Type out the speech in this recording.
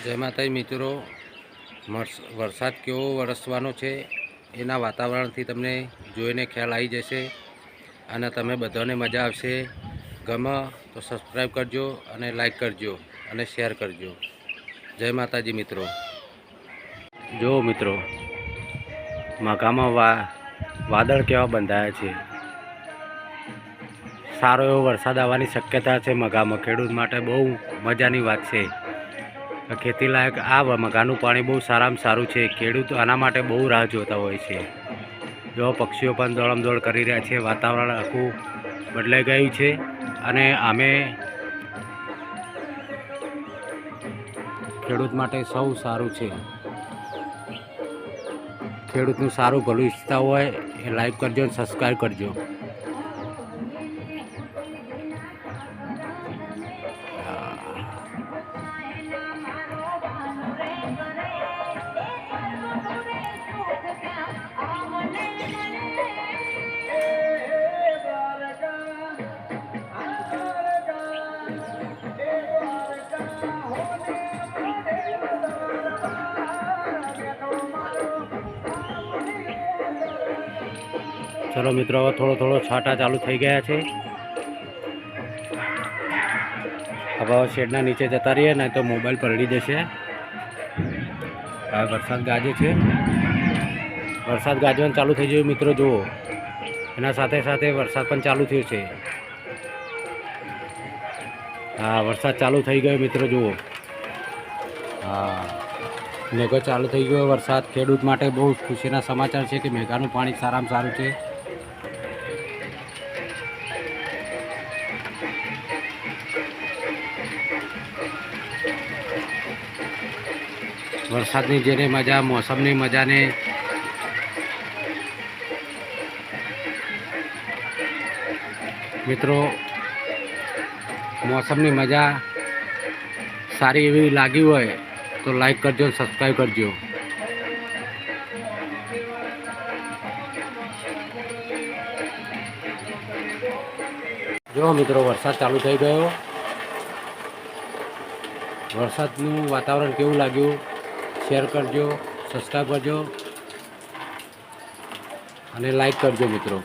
જય માતાજી મિત્રો, વરસાદ કેવો વરસવાનો છે એના વાતાવરણથી તમને જોઈને ખ્યાલ આવી જશે અને તમે બધાને મજા આવશે. ગમે તો સબસ્ક્રાઈબ કરજો અને લાઈક કરજો અને શેર કરજો. જય માતાજી મિત્રો. જો મિત્રો, મઘામાં વાદળ કેવા બંધાયા છે. સારો એવો વરસાદ આવવાની શક્યતા છે. મઘામાં ખેડૂત માટે બહુ મજાની વાત છે. ખેતી લાયક આ મઘાનું પાણી બહુ સારામાં સારું છે. ખેડૂત આના માટે બહુ રાહ જોતા હોય છે. જો પક્ષીઓ પણ દોડમદોડ કરી રહ્યા છે. વાતાવરણ આખું બદલાઈ ગયું છે અને અમે ખેડૂત માટે સૌ સારું છે. ખેડૂતનું સારું ભલું ઈચ્છતા હોય એ લાઈક કરજો અને સબસ્ક્રાઈબ કરજો. ચલો મિત્રો, હવે થોડો છાંટા ચાલુ થઈ ગયા છે. હવે શેડના નીચે જતા રહીએ ને તો મોબાઈલ પલળી જશે. હવે વરસાદ ગાજે છે. વરસાદ ગાજવાનું ચાલુ થઈ ગયું મિત્રો. જુઓ, એના સાથે સાથે વરસાદ પણ ચાલુ થયો છે. હા, વરસાદ ચાલુ થઈ ગયો મિત્રો. જુઓ, હા, મેઘો ચાલુ થઈ ગયો. વરસાદ ખેડૂત માટે બહુ ખુશીના સમાચાર છે કે મેઘાનું પાણી સારામાં સારું છે. વરસાદની જેને મજા, મોસમની મજાને મિત્રો, મોસમની મજા સારી એવી લાગી હોય તો લાઈક કરજો, સબસ્ક્રાઈબ કરજો. જો મિત્રો, વરસાદ ચાલુ થઈ ગયો. વરસાદનું વાતાવરણ કેવું લાગ્યું શેર કરજો, સબસ્ક્રાઈબ કરજો અને લાઈક કરજો મિત્રો.